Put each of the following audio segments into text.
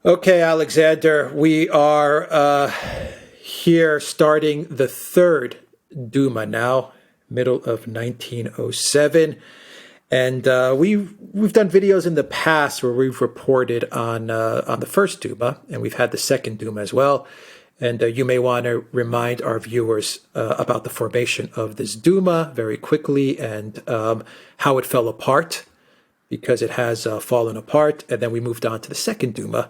Okay, Alexander, we are here starting the third Duma now, middle of 1907. And we've done videos in the past where we've reported on the first Duma, and we've had the second Duma as well. And you may want to remind our viewers about the formation of this Duma very quickly and how it fell apart, because it has fallen apart. And then we moved on to the second Duma,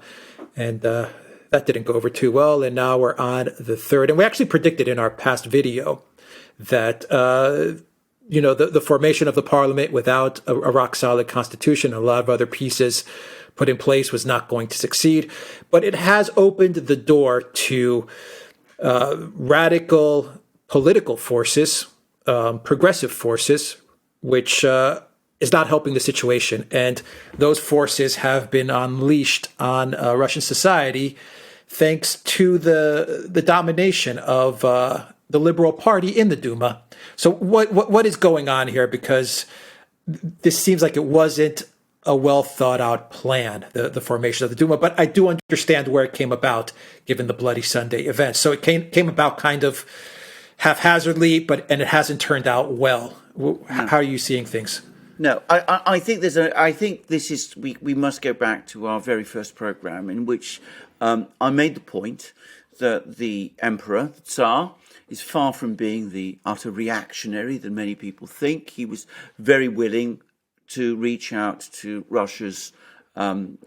and that didn't go over too well. And now we're on the third. And we actually predicted in our past video that, the formation of the parliament without a rock-solid constitution and a lot of other pieces put in place was not going to succeed. But it has opened the door to radical political forces, progressive forces, which is not helping the situation. And those forces have been unleashed on Russian society thanks to the domination of the Liberal Party in the Duma. So what is going on here? Because this seems like it wasn't a well thought out plan, the formation of the Duma. But I do understand where it came about, given the Bloody Sunday events. So it came about kind of haphazardly, and it hasn't turned out well. How are you seeing things? No, I think we must go back to our very first program, in which I made the point that the emperor, the Tsar, is far from being the utter reactionary that many people think. He was very willing to reach out to Russia's, to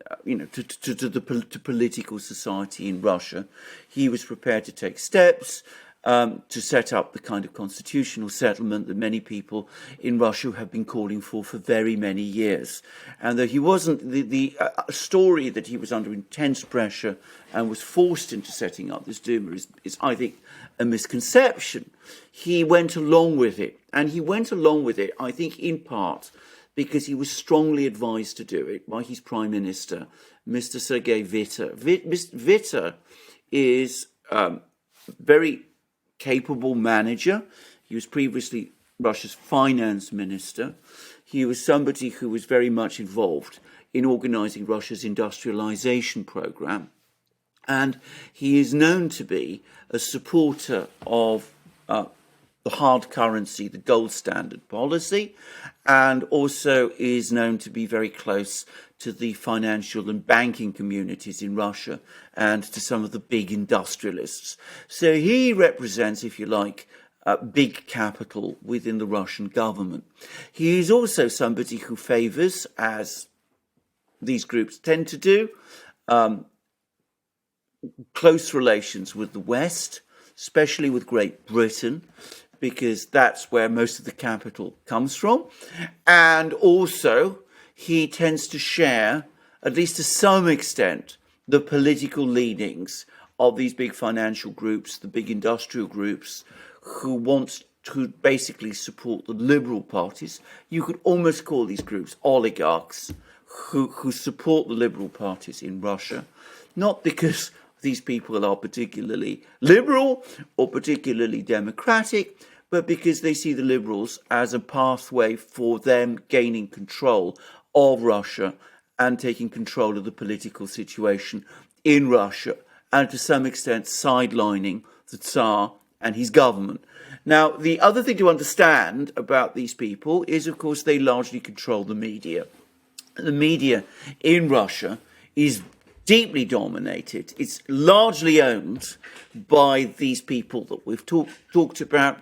political society in Russia. He was prepared to take steps to set up the kind of constitutional settlement that many people in Russia have been calling for very many years. And though he wasn't, the story that he was under intense pressure and was forced into setting up this Duma is, I think, a misconception. He went along with it. And he went along with it, I think, in part because he was strongly advised to do it by his prime minister, Mr. Sergei Witte. Witte is very capable manager. He was previously Russia's finance minister. He was somebody who was very much involved in organizing Russia's industrialization program. And he is known to be a supporter of the hard currency, the gold standard policy, and also is known to be very close to the financial and banking communities in Russia and to some of the big industrialists. So he represents, if you like, big capital within the Russian government. He is also somebody who favors, as these groups tend to do, close relations with the West, especially with Great Britain, because that's where most of the capital comes from. And also, he tends to share, at least to some extent, the political leanings of these big financial groups, the big industrial groups, who want to basically support the liberal parties. You could almost call these groups oligarchs, who support the liberal parties in Russia, not because these people are particularly liberal or particularly democratic, but because they see the liberals as a pathway for them gaining control of Russia and taking control of the political situation in Russia, and to some extent sidelining the Tsar and his government. Now, the other thing to understand about these people is, of course, they largely control the media. The media in Russia is deeply dominated. It's largely owned by these people that we've talked about,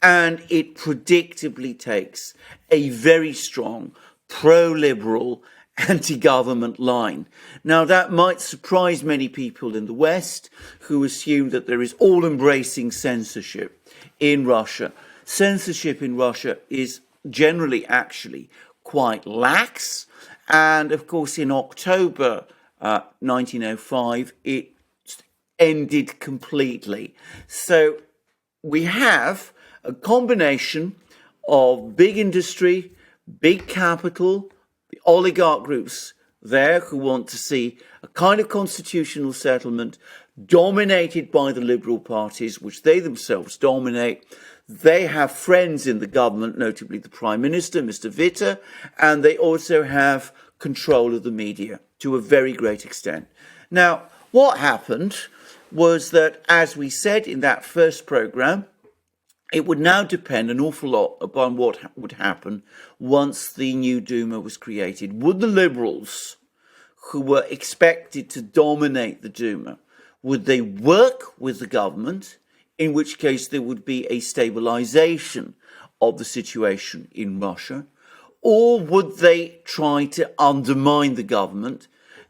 and it predictably takes a very strong pro-liberal anti-government line. Now, that might surprise many people in the West who assume that there is all-embracing censorship in Russia. Censorship in Russia is generally actually quite lax. And, of course, in October 1905, it ended completely. So we have a combination of big industry, big capital, the oligarch groups there who want to see a kind of constitutional settlement dominated by the liberal parties, which they themselves dominate. They have friends in the government, notably the Prime Minister, Mr. Witte, and they also have control of the media. to a very great extent. Now, what happened was that, as we said in that first program, it would now depend an awful lot upon what would happen once the new Duma was created. Would the liberals, who were expected to dominate the Duma, would they work with the government, in which case there would be a stabilization of the situation in Russia, or would they try to undermine the government,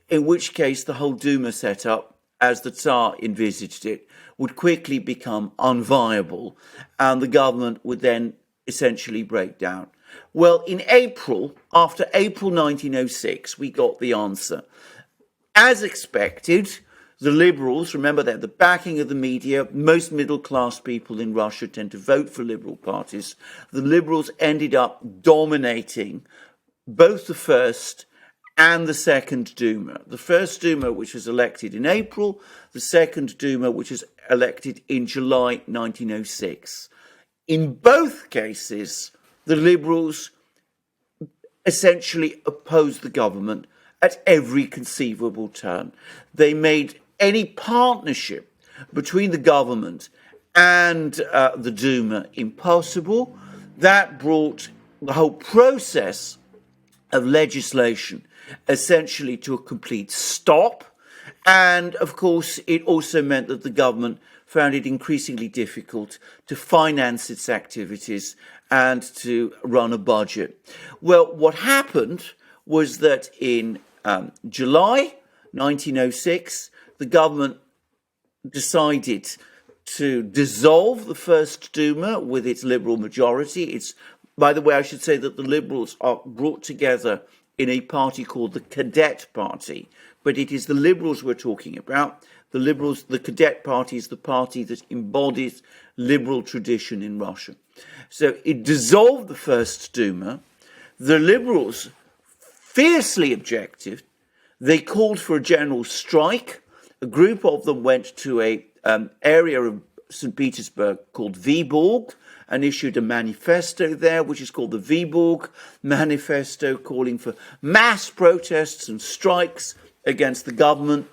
in which case the whole Duma setup, as the Tsar envisaged it, would quickly become unviable and the government would then essentially break down? Well, in April, after April 1906, we got the answer. As expected, the liberals, remember they're the backing of the media, most middle-class people in Russia tend to vote for liberal parties. The liberals ended up dominating both the first and the second Duma. The first Duma, which was elected in April, the second Duma, which was elected in July 1906. In both cases, the liberals essentially opposed the government at every conceivable turn. They made any partnership between the government and the Duma impossible. That brought the whole process of legislation essentially to a complete stop. And of course, it also meant that the government found it increasingly difficult to finance its activities and to run a budget. Well, what happened was that in July 1906, the government decided to dissolve the first Duma with its liberal majority. It's, by the way, I should say that the liberals are brought together in a party called the Cadet Party, but it is the liberals we're talking about. The liberals, the Cadet Party is the party that embodies liberal tradition in Russia. So it dissolved the first Duma. The liberals fiercely objected. They called for a general strike. A group of them went to an area of St. Petersburg called Vyborg and issued a manifesto there, which is called the Vyborg Manifesto, calling for mass protests and strikes against the government.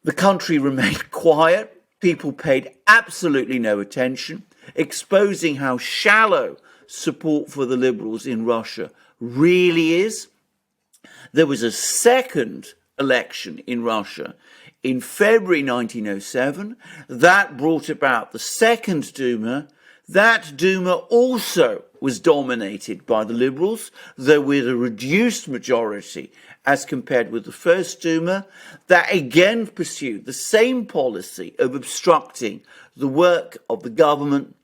The country remained quiet. People paid absolutely no attention, exposing how shallow support for the liberals in Russia really is. There was a second election in Russia in February 1907. That brought about the second Duma. That Duma also was dominated by the liberals, though with a reduced majority as compared with the first Duma. That again pursued the same policy of obstructing the work of the government.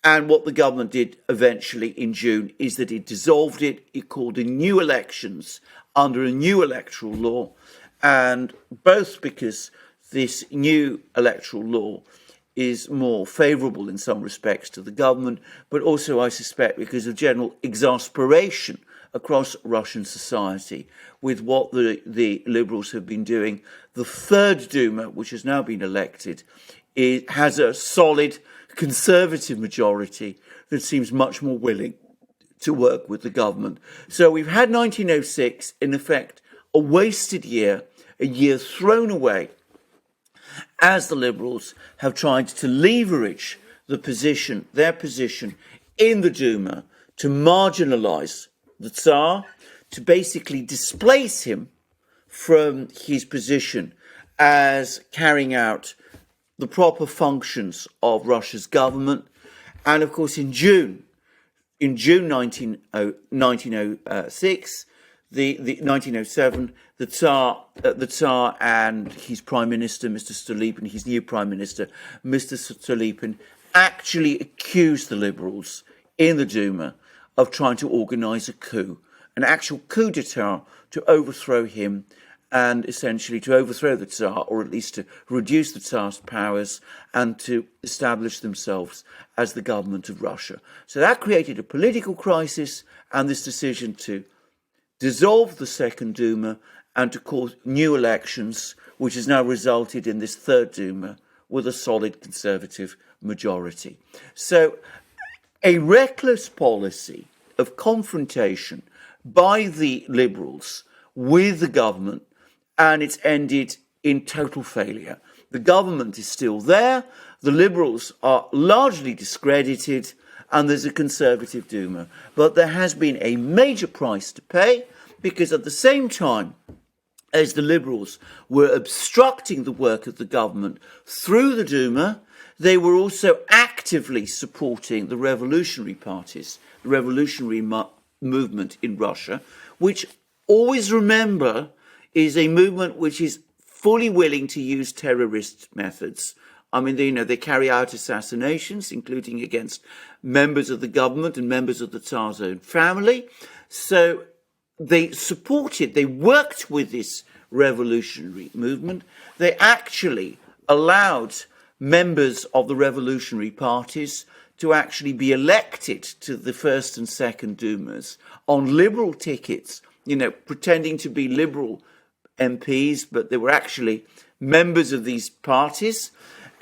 And what the government did eventually in June is that it dissolved it. It called in new elections under a new electoral law. And both because this new electoral law is more favourable in some respects to the government, but also, I suspect, because of general exasperation across Russian society with what the liberals have been doing. The third Duma, which has now been elected, has a solid conservative majority that seems much more willing to work with the government. So we've had 1906, in effect, a wasted year, a year thrown away, as the liberals have tried to leverage their position in the Duma to marginalise the Tsar, to basically displace him from his position as carrying out the proper functions of Russia's government. And of course, in June 1906, the 1907, the Tsar and his Prime Minister, Mr. Stolypin, his new Prime Minister, Mr. Stolypin, actually accused the liberals in the Duma of trying to organise a coup, an actual coup d'etat to overthrow him and essentially to overthrow the Tsar, or at least to reduce the Tsar's powers and to establish themselves as the government of Russia. So that created a political crisis, and this decision to dissolve the second Duma and to call new elections, which has now resulted in this third Duma with a solid conservative majority. So a reckless policy of confrontation by the liberals with the government and it's ended in total failure. The government is still there, the liberals are largely discredited, and there's a conservative Duma. But there has been a major price to pay, because at the same time as the liberals were obstructing the work of the government through the Duma, they were also actively supporting the revolutionary parties, the revolutionary movement in Russia, which, always remember, is a movement which is fully willing to use terrorist methods. I mean, they carry out assassinations, including against members of the government and members of the Tsar's own family. So they worked with this revolutionary movement. They actually allowed members of the revolutionary parties to actually be elected to the first and second Dumas on liberal tickets, pretending to be liberal MPs, but they were actually members of these parties.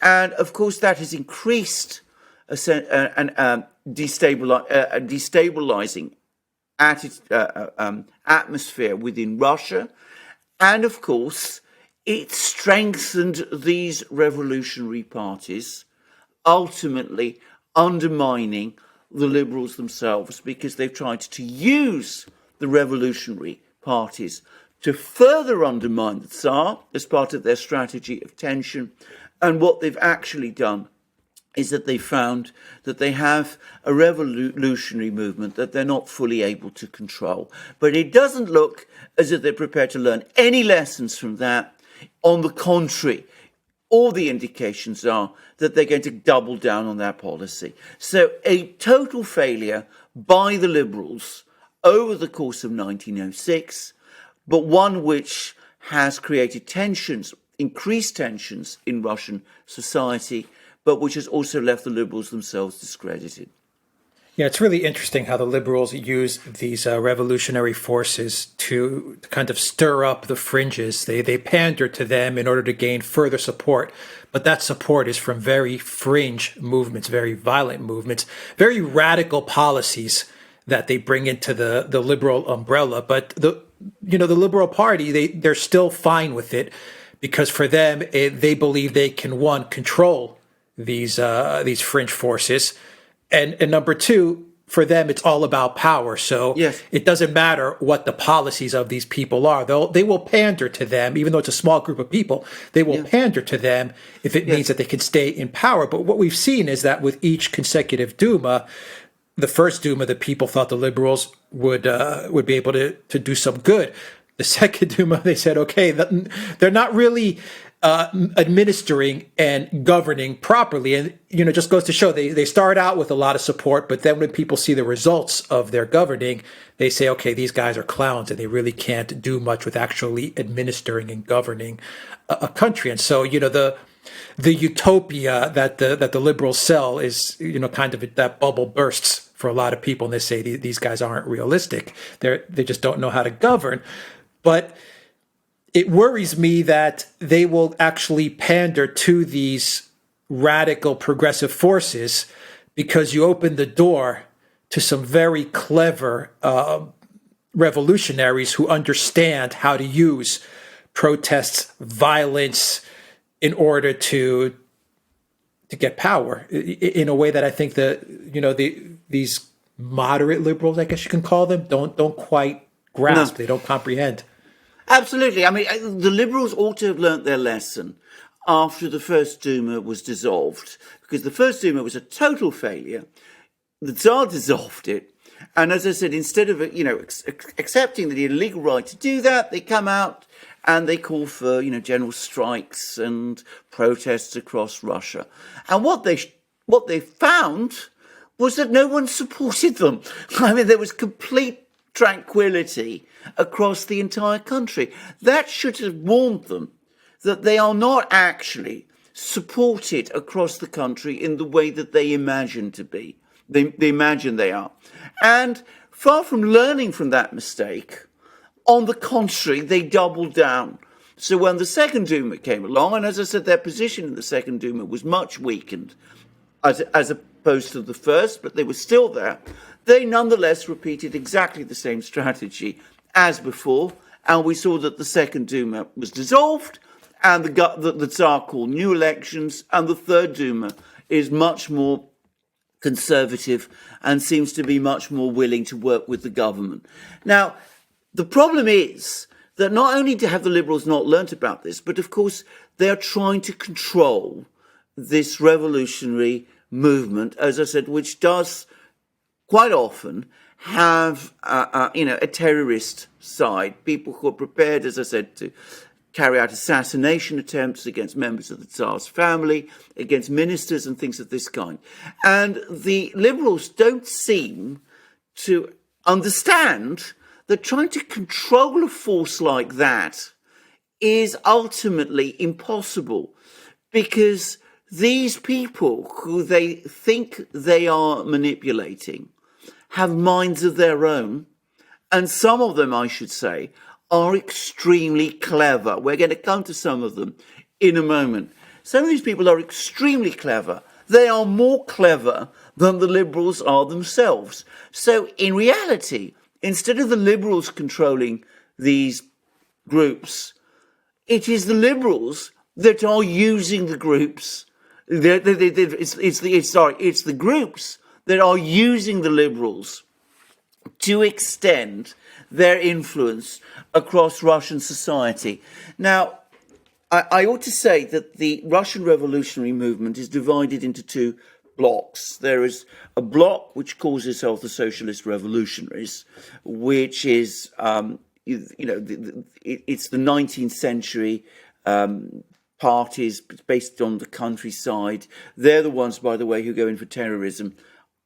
And of course, that has increased destabilizing atmosphere within Russia. And of course, it strengthened these revolutionary parties, ultimately undermining the liberals themselves, because they've tried to use the revolutionary parties to further undermine the Tsar as part of their strategy of tension. And what they've actually done is that they found that they have a revolutionary movement that they're not fully able to control. But it doesn't look as if they're prepared to learn any lessons from that. On the contrary, all the indications are that they're going to double down on that policy. So a total failure by the liberals over the course of 1906, but one which has created tensions, increased tensions in Russian society, but which has also left the liberals themselves discredited. Yeah, it's really interesting how the liberals use these revolutionary forces to kind of stir up the fringes. They pander to them in order to gain further support. But that support is from very fringe movements, very violent movements, very radical policies that they bring into the liberal umbrella. But the Liberal Party, they're still fine with it, because for them, they believe they can, one, control these fringe forces, and number two, for them, it's all about power. So yes, it doesn't matter what the policies of these people are. They will pander to them, even though it's a small group of people. They will pander to them if it means that they can stay in power. But what we've seen is that with each consecutive Duma, the first Duma, the people thought the liberals would be able to do some good. The second Duma, they said, okay, they're not really administering and governing properly. And, it just goes to show they start out with a lot of support, but then when people see the results of their governing, they say, okay, these guys are clowns and they really can't do much with actually administering and governing a country. And so, the utopia that the liberals sell is, kind of that bubble bursts for a lot of people. And they say these guys aren't realistic. They just don't know how to govern. But it worries me that they will actually pander to these radical progressive forces, because you open the door to some very clever revolutionaries who understand how to use protests, violence, in order to get power in a way that I think these moderate liberals, I guess you can call them, don't quite grasp. No. They don't comprehend. Absolutely. I mean, the liberals ought to have learnt their lesson after the first Duma was dissolved, because the first Duma was a total failure. The Tsar dissolved it. And as I said, instead of, accepting that he had a legal right to do that, they come out and they call for, general strikes and protests across Russia. And what they found was that no one supported them. I mean, there was complete tranquility across the entire country. That should have warned them that they are not actually supported across the country in the way that they imagine to be. They imagine they are. And far from learning from that mistake, on the contrary, they doubled down. So when the second Duma came along, and as I said, their position in the second Duma was much weakened as opposed to the first, but they were still there. They nonetheless repeated exactly the same strategy as before, And we saw that the Second Duma was dissolved, and the Tsar called new elections, and the Third Duma is much more conservative and seems to be much more willing to work with the government. Now, the problem is that not only have the Liberals not learnt about this, but of course they are trying to control this revolutionary movement, as I said, which does quite often have a terrorist side, people who are prepared, as I said, to carry out assassination attempts against members of the Tsar's family, against ministers and things of this kind. And the Liberals don't seem to understand that trying to control a force like that is ultimately impossible, because these people who they think they are manipulating have minds of their own, and some of them, I should say, are extremely clever. We're going to come to some of them in a moment. Some of these people are extremely clever. They are more clever than the Liberals are themselves. So in reality, instead of the Liberals controlling these groups, it is the Liberals that are using the groups. It's the groups that are using the Liberals to extend their influence across Russian society. Now, I ought to say that the Russian revolutionary movement is divided into two blocks. There is a bloc which calls itself the socialist revolutionaries, which is, it's the 19th century parties based on the countryside. They're the ones, by the way, who go in for terrorism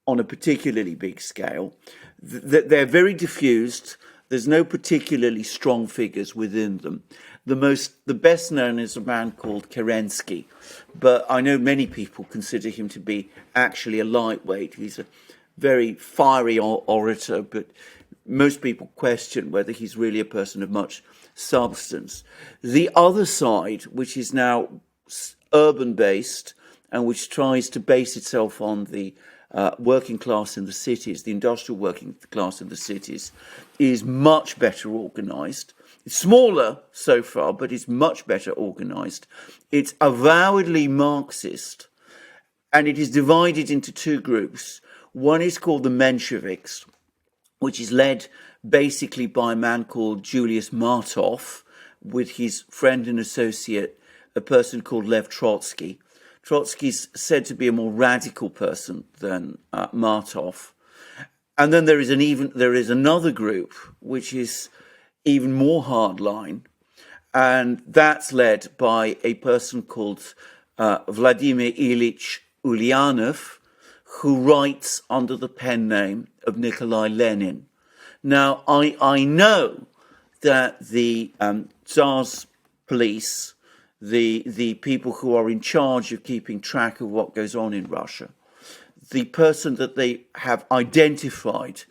on a particularly big scale. They're very diffused. There's no particularly strong figures within them. The best known is a man called Kerensky, but I know many people consider him to be actually a lightweight. He's a very fiery orator, but most people question whether he's really a person of much substance. The other side, which is now urban-based and which tries to base itself on the working class in the cities, the industrial working class in the cities, is much better organised. It's smaller so far, but it's much better organised. It's avowedly Marxist, and it is divided into two groups. One is called the Mensheviks, which is led basically by a man called Julius Martov, with his friend and associate, a person called Lev Trotsky. Trotsky's said to be a more radical person than Martov. And then there is another group which is even more hardline, and that's led by a person called Vladimir Ilyich Ulyanov, who writes under the pen name of Nikolai Lenin. Now, I know that the Tsar's police, the people who are in charge of keeping track of what goes on in Russia, the person that they have identified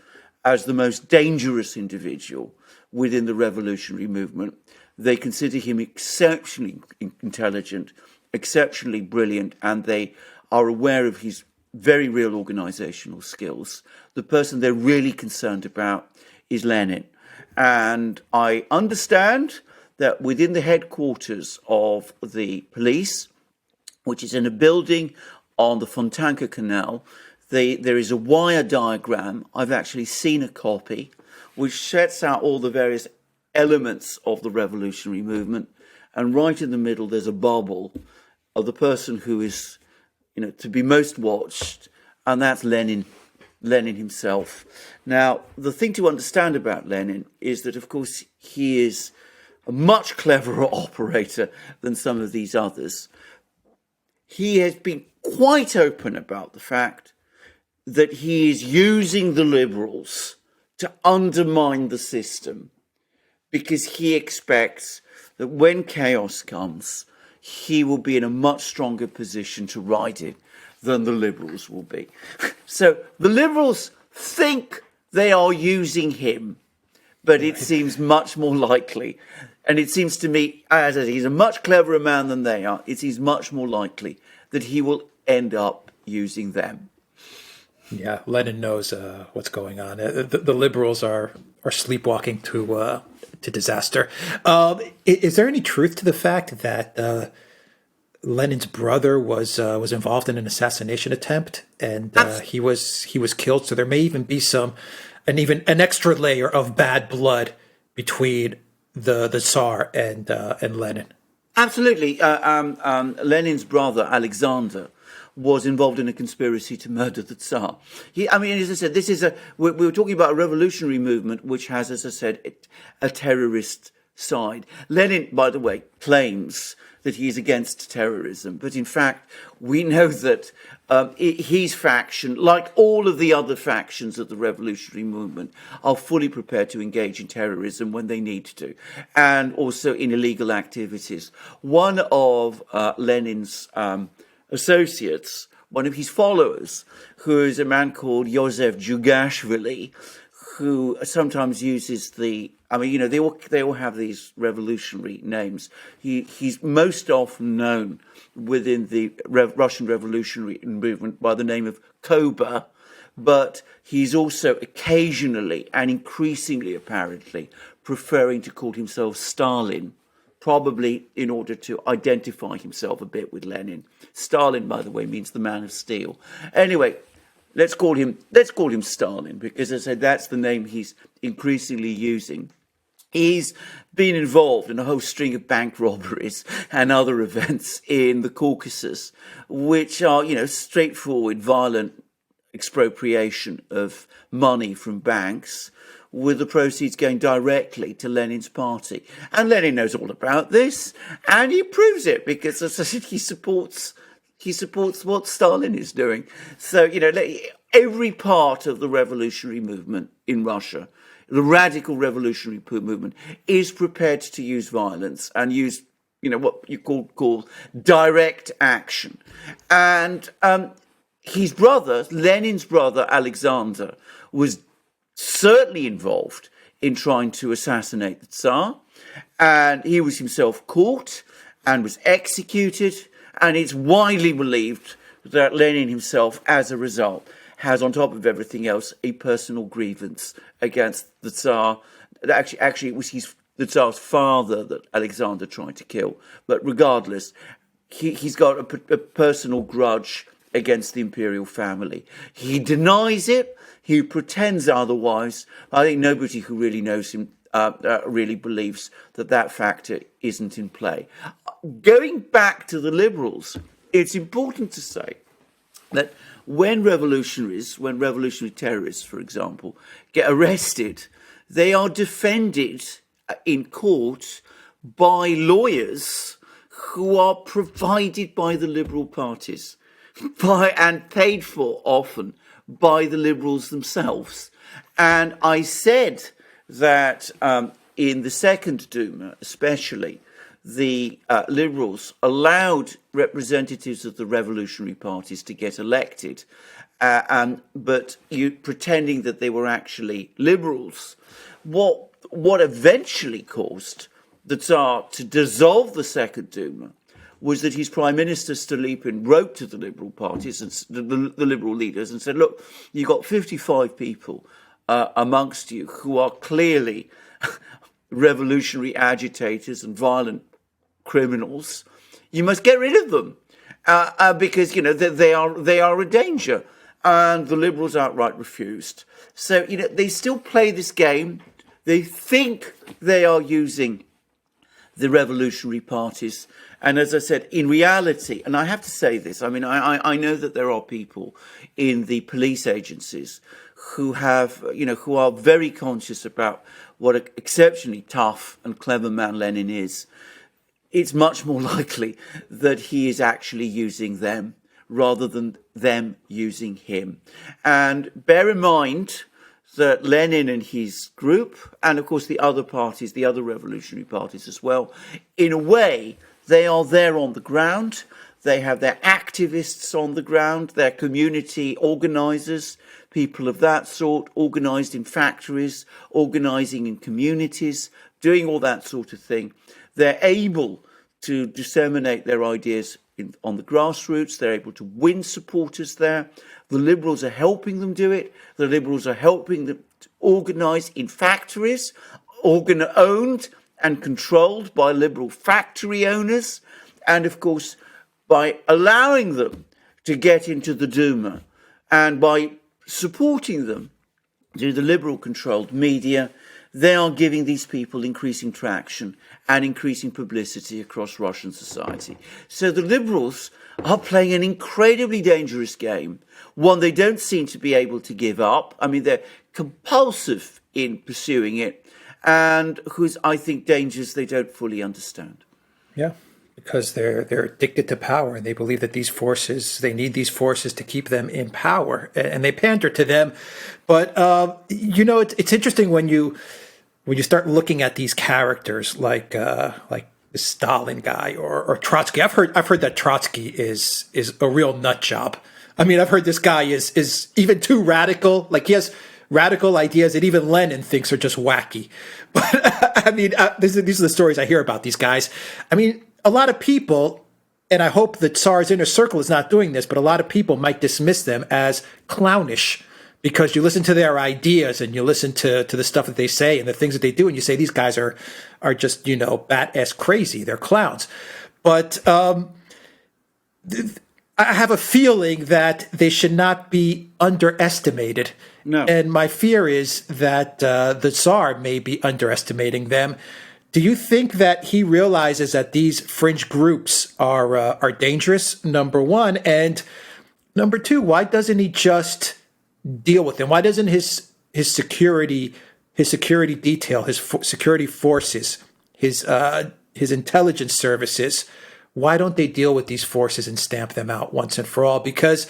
as the most dangerous individual within the revolutionary movement, they consider him exceptionally intelligent, exceptionally brilliant, and they are aware of his very real organizational skills. The person they're really concerned about is Lenin. And I understand that within the headquarters of the police, which is in a building on the Fontanka Canal, there is a wire diagram. I've actually seen a copy, which sets out all the various elements of the revolutionary movement. And right in the middle, there's a bubble of the person who is, to be most watched, and that's Lenin himself. Now, the thing to understand about Lenin is that, of course, he is a much cleverer operator than some of these others. He has been quite open about the fact that he is using the liberals to undermine the system, because he expects that when chaos comes, he will be in a much stronger position to ride it than the liberals will be. So the liberals think they are using him, but it seems much more likely, and it seems to me, as I say, he's a much cleverer man than they are, it seems much more likely that he will end up using them. Yeah, Lenin knows what's going on. The liberals are sleepwalking to to disaster. Is there any truth to the fact that Lenin's brother was involved in an assassination attempt, and he was killed? So there may even be an extra layer of bad blood between the Tsar and Lenin. Absolutely. Lenin's brother, Alexander, was involved in a conspiracy to murder the Tsar. As I said, we were talking about a revolutionary movement which has, as I said, a terrorist side. Lenin, by the way, claims that he's against terrorism, but in fact, we know that his faction, like all of the other factions of the revolutionary movement, are fully prepared to engage in terrorism when they need to, and also in illegal activities. One of Lenin's associates, one of his followers, who is a man called Joseph Jugashvili, who sometimes uses they all have these revolutionary names. He's most often known within the Russian revolutionary movement by the name of Koba, but he's also occasionally and increasingly apparently preferring to call himself Stalin, probably in order to identify himself a bit with Lenin. Stalin, by the way, means the man of steel. Anyway, let's call him Stalin, because as I said, that's the name he's increasingly using. He's been involved in a whole string of bank robberies and other events in the Caucasus, which are, straightforward, violent expropriation of money from banks, with the proceeds going directly to Lenin's party. And Lenin knows all about this, and he proves it, because, as I said, he supports what Stalin is doing. So, every part of the revolutionary movement in Russia, the radical revolutionary movement, is prepared to use violence and use, what you call direct action. And his brother, Lenin's brother, Alexander, was certainly involved in trying to assassinate the Tsar, and he was himself caught and was executed, and it's widely believed that Lenin himself, as a result, has, on top of everything else, a personal grievance against the Tsar. Actually, it was the Tsar's father that Alexander tried to kill, but regardless, he's got a personal grudge against the imperial family. He denies it. He pretends otherwise. I think nobody who really knows him really believes that factor isn't in play. Going back to the liberals, it's important to say that when revolutionary terrorists, for example, get arrested, they are defended in court by lawyers who are provided by the liberal parties, and paid for often by the liberals themselves. And I said that in the Second Duma, especially, the liberals allowed representatives of the revolutionary parties to get elected, but pretending that they were actually liberals. What eventually caused the Tsar to dissolve the Second Duma was that his Prime Minister Stolypin wrote to the liberal parties and the liberal leaders and said, look, you've got 55 people amongst you who are clearly revolutionary agitators and violent criminals. You must get rid of them because, they are a danger. And the liberals outright refused. So, they still play this game. They think they are using the revolutionary parties. And as I said, in reality, and I have to say this, I know that there are people in the police agencies who are very conscious about what an exceptionally tough and clever man Lenin is. It's much more likely that he is actually using them rather than them using him. And bear in mind that Lenin and his group, and of course the other parties, the other revolutionary parties as well, in a way, they are there on the ground. They have their activists on the ground, their community organisers, people of that sort, organised in factories, organising in communities, doing all that sort of thing. They're able to disseminate their ideas on the grassroots. They're able to win supporters there. The liberals are helping them do it. The liberals are helping them to organise in factories, owned and controlled by liberal factory owners, and of course, by allowing them to get into the Duma and by supporting them through the liberal-controlled media, they are giving these people increasing traction and increasing publicity across Russian society. So the liberals are playing an incredibly dangerous game, one they don't seem to be able to give up. I mean, they're compulsive in pursuing it, and whose, I think, dangers they don't fully understand. Yeah, because they're addicted to power, and they believe that they need these forces to keep them in power, and they pander to them. But it's interesting when you start looking at these characters like the Stalin guy or Trotsky. I've heard that Trotsky is a real nut job. I mean, I've heard this guy is even too radical. Like, he has radical ideas that even Lenin thinks are just wacky. But I mean, these are the stories I hear about these guys. I mean, a lot of people, and I hope the Tsar's inner circle is not doing this, but a lot of people might dismiss them as clownish because you listen to their ideas and you listen to the stuff that they say and the things that they do, and you say these guys are just, bat-ass crazy. They're clowns. But I have a feeling that they should not be underestimated. No. And my fear is that the Tsar may be underestimating them. Do you think that he realizes that these fringe groups are dangerous, number one? And number two, why doesn't he just deal with them? Why doesn't his security detail, his security forces, his intelligence services, why don't they deal with these forces and stamp them out once and for all? Because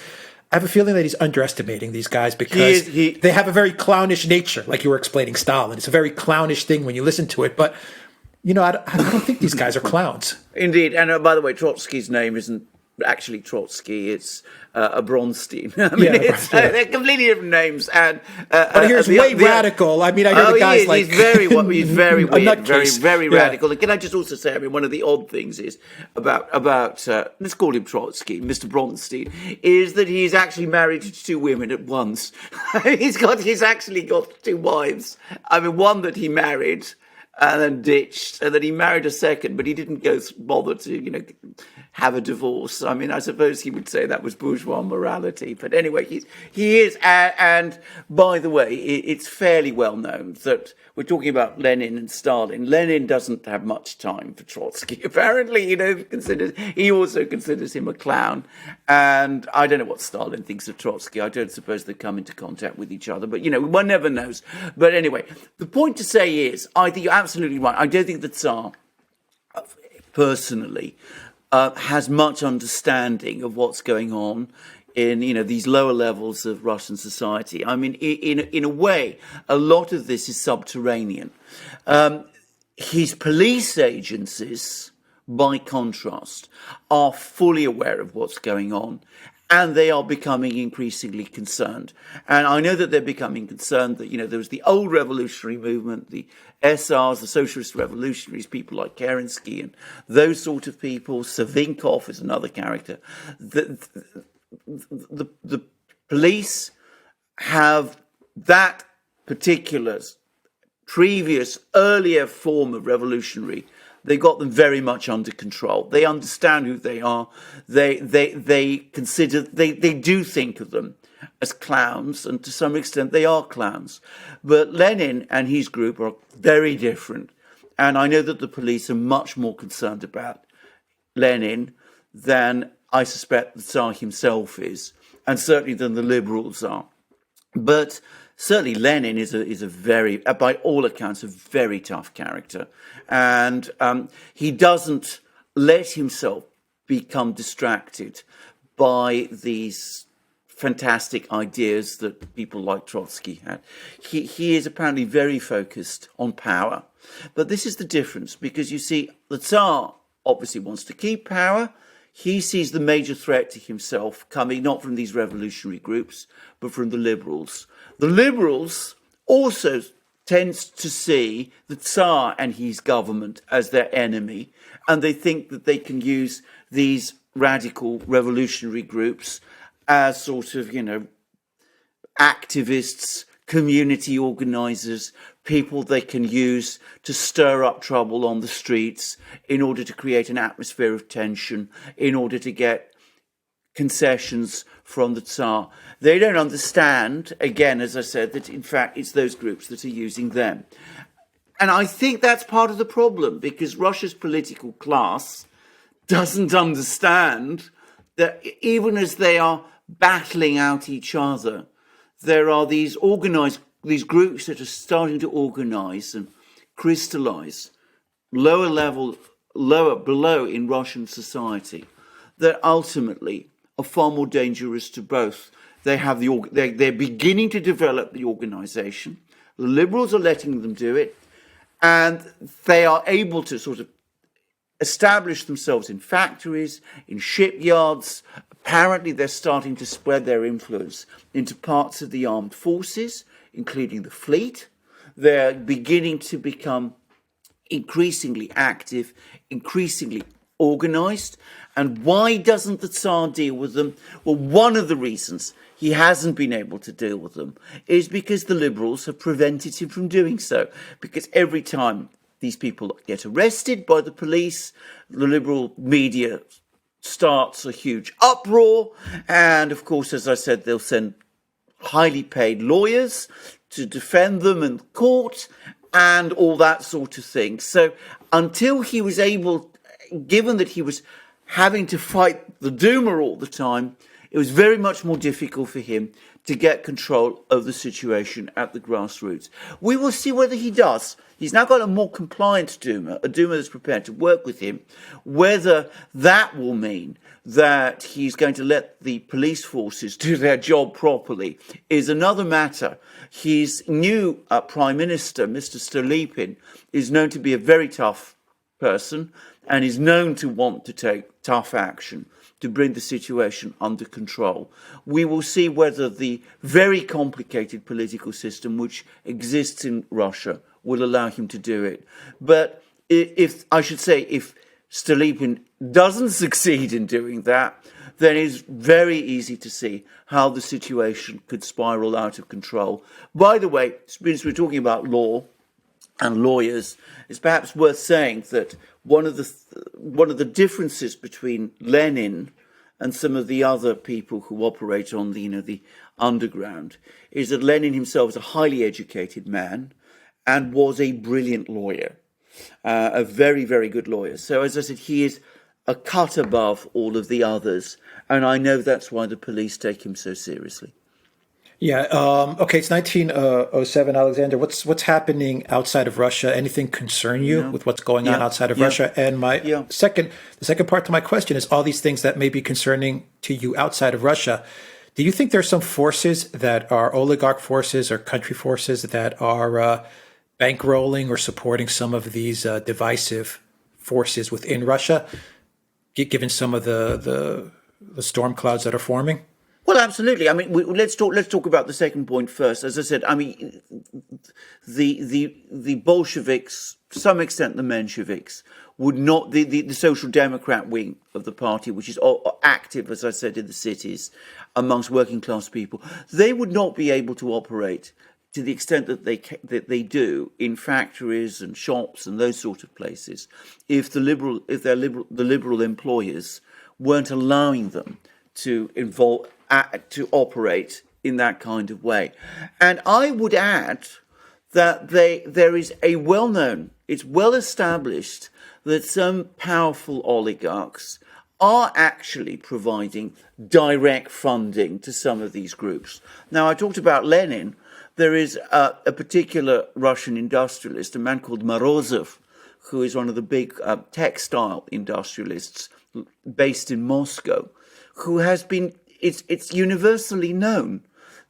I have a feeling that he's underestimating these guys because they have a very clownish nature, like you were explaining Stalin. It's a very clownish thing when you listen to it. But, I don't think these guys are clowns. Indeed. And by the way, Trotsky's name isn't actually Trotsky. It's a Bronstein. I mean, they're completely different names. And but here's radical. I mean, I hear the guys he's very weird, very Yeah. radical. And can I just also say, I mean, one of the odd things is about let's call him Trotsky, Mr. Bronstein, is that he's actually married to two women at once. he's actually got two wives. I mean, one that he married and then ditched, and then he married a second, but he didn't bother to, have a divorce. I mean, I suppose he would say that was bourgeois morality. But anyway, he is. And by the way, it's fairly well known that we're talking about Lenin and Stalin. Lenin doesn't have much time for Trotsky. Apparently, he also considers him a clown. And I don't know what Stalin thinks of Trotsky. I don't suppose they come into contact with each other. But, one never knows. But anyway, the point to say is, I think you're absolutely right. I don't think the Tsar, personally, has much understanding of what's going on in these lower levels of Russian society. I mean, in a way, a lot of this is subterranean. His police agencies, by contrast, are fully aware of what's going on, and they are becoming increasingly concerned. And I know that they're becoming concerned that, there was the old revolutionary movement, the SRs, the socialist revolutionaries, people like Kerensky and those sort of people. Savinkov is another character. The police have that particular previous, earlier form of revolutionary. They got them very much under control. They understand who they are. They do think of them as clowns, and to some extent they are clowns. But Lenin and his group are very different. And I know that the police are much more concerned about Lenin than I suspect the Tsar himself is, and certainly than the liberals are. But certainly Lenin is a very, by all accounts, a very tough character. And he doesn't let himself become distracted by these fantastic ideas that people like Trotsky had. He is apparently very focused on power. But this is the difference, because you see, the Tsar obviously wants to keep power. He sees the major threat to himself coming not from these revolutionary groups, but from the liberals. The liberals also tend to see the Tsar and his government as their enemy, and they think that they can use these radical revolutionary groups as sort of, activists community organizers, people they can use to stir up trouble on the streets in order to create an atmosphere of tension, in order to get concessions from the Tsar. They don't understand, again, as I said, that in fact it's those groups that are using them. And I think that's part of the problem, because Russia's political class doesn't understand that even as they are battling out each other, there are these groups that are starting to organize and crystallize below in Russian society that ultimately are far more dangerous to both. They're beginning to develop the organization. The liberals are letting them do it, and they are able to sort of establish themselves in factories, in shipyards. Apparently, they're starting to spread their influence into parts of the armed forces, including the fleet. They're beginning to become increasingly active, increasingly organized. And why doesn't the Tsar deal with them? Well, one of the reasons he hasn't been able to deal with them is because the liberals have prevented him from doing so. Because every time these people get arrested by the police, the liberal media starts a huge uproar. And of course, as I said, they'll send highly paid lawyers to defend them in court and all that sort of thing. So until he was able, given that he was having to fight the Duma all the time, it was very much more difficult for him to get control of the situation at the grassroots. We will see whether he does. He's now got a more compliant Duma, a Duma that's prepared to work with him. Whether that will mean that he's going to let the police forces do their job properly is another matter. His new Prime Minister, Mr. Stolypin, is known to be a very tough person and is known to want to take tough action to bring the situation under control. We will see whether the very complicated political system which exists in Russia will allow him to do it. But if Stolypin doesn't succeed in doing that, then it's very easy to see how the situation could spiral out of control. By the way, since we're talking about law and lawyers, it's perhaps worth saying that one of the differences between Lenin and some of the other people who operate on the underground is that Lenin himself is a highly educated man and was a brilliant lawyer, a very, very good lawyer. So as I said, he is a cut above all of the others, and I know that's why the police take him so seriously. Yeah. Okay. It's 1907, Alexander. What's happening outside of Russia? Anything concern you with what's going on outside of Russia? And the second part to my question is all these things that may be concerning to you outside of Russia. Do you think there's some forces that are oligarch forces or country forces that are bankrolling or supporting some of these divisive forces within Russia, given some of the storm clouds that are forming? Well, absolutely. I mean, let's talk about the second point first. As I said, I mean, the Bolsheviks, to some extent, the Mensheviks, would not the Social Democrat wing of the party, which is active, as I said, in the cities amongst working class people, they would not be able to operate to the extent that they do in factories and shops and those sort of places if the liberal employers weren't allowing them to operate in that kind of way. And I would add that there is it's well established that some powerful oligarchs are actually providing direct funding to some of these groups. Now, I talked about Lenin. There is a particular Russian industrialist, a man called Morozov, who is one of the big textile industrialists based in Moscow, who has been, it's universally known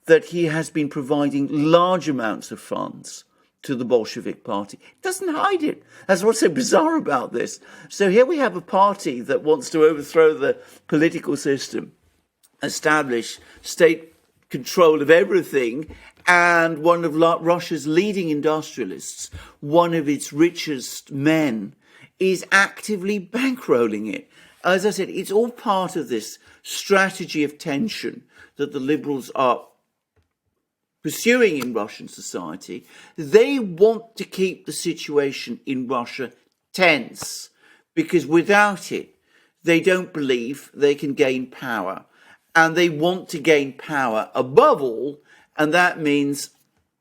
that he has been providing large amounts of funds to the Bolshevik party. It doesn't hide it. That's what's so bizarre about this. So here we have a party that wants to overthrow the political system, establish state control of everything, and one of Russia's leading industrialists, one of its richest men, is actively bankrolling it. As I said, it's all part of this strategy of tension that the liberals are pursuing in Russian society, they want to keep the situation in Russia tense, because without it, they don't believe they can gain power. And they want to gain power above all, and that means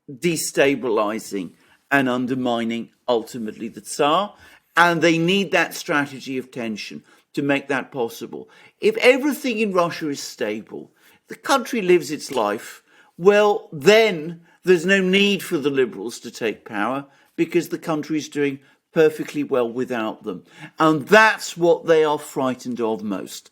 destabilizing and undermining ultimately the Tsar. And they need that strategy of tension to make that possible. If everything in Russia is stable, the country lives its life, well, then there's no need for the liberals to take power, because the country is doing perfectly well without them. And that's what they are frightened of most.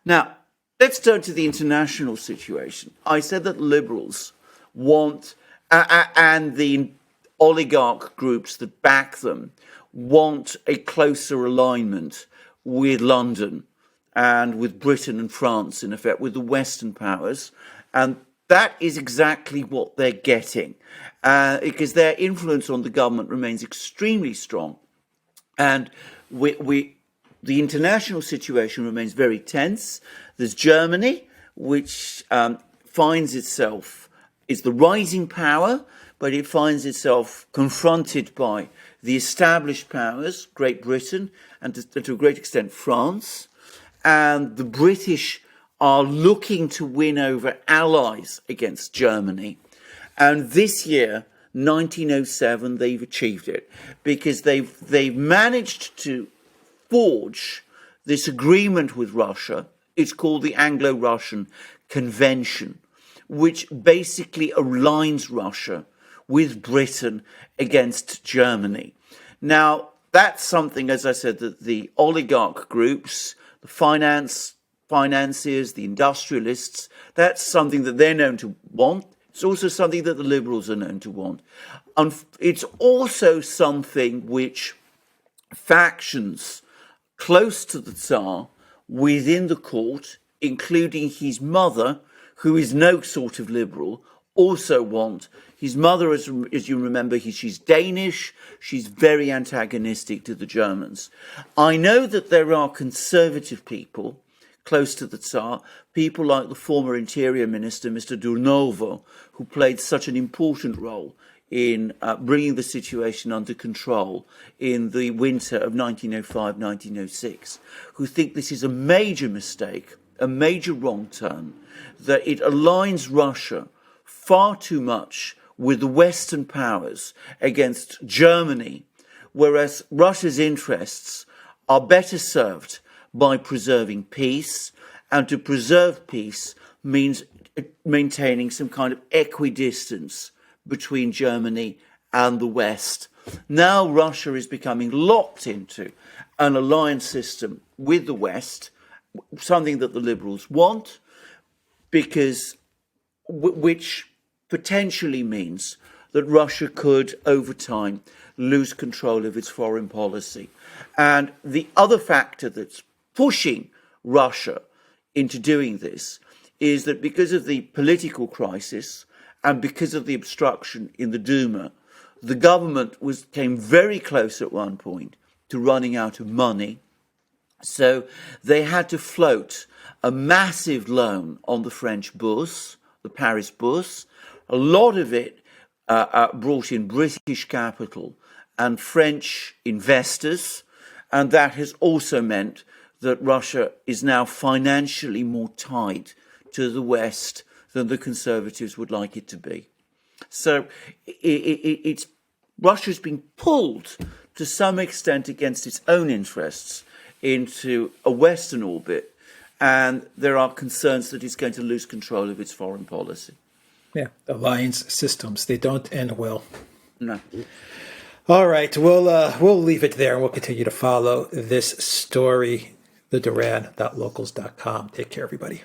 Now, let's turn to the international situation. I said that liberals want, and the oligarch groups that back them, want a closer alignment with London and with Britain and France, in effect, with the Western powers. And that is exactly what they're getting, because their influence on the government remains extremely strong. And the international situation remains very tense. There's Germany, which finds itself, is the rising power, but it finds itself confronted by the established powers, Great Britain, and to a great extent France. And the British are looking to win over allies against Germany. And this year, 1907, they've achieved it, because they've managed to forge this agreement with Russia. It's called the Anglo-Russian Convention, which basically aligns Russia with Britain against Germany. Now, that's something, as I said, that the oligarch groups, the financiers, the industrialists, that's something that they're known to want. It's also something that the liberals are known to want. And it's also something which factions close to the Tsar within the court, including his mother, who is no sort of liberal, also want. His mother, as you remember, she's Danish. She's very antagonistic to the Germans. I know that there are conservative people close to the Tsar, people like the former Interior Minister, Mr. Duran, who played such an important role in bringing the situation under control in the winter of 1905-1906, who think this is a major mistake, a major wrong turn, that it aligns Russia far too much with the Western powers against Germany, whereas Russia's interests are better served by preserving peace, and to preserve peace means maintaining some kind of equidistance between Germany and the West. Now Russia is becoming locked into an alliance system with the West, something that the liberals want, because which potentially means that Russia could, over time, lose control of its foreign policy. And the other factor that's pushing Russia into doing this is that because of the political crisis and because of the obstruction in the Duma, the government came very close at one point to running out of money. So they had to float a massive loan on the French bourse, the Paris bourse. A lot of it brought in British capital and French investors, and that has also meant that Russia is now financially more tied to the West than the conservatives would like it to be. So Russia's been pulled to some extent against its own interests into a Western orbit, and there are concerns that it's going to lose control of its foreign policy. Yeah, alliance systems, they don't end well. No. All right, we'll leave it there, and we'll continue to follow this story, the Duran.locals.com. Take care, everybody.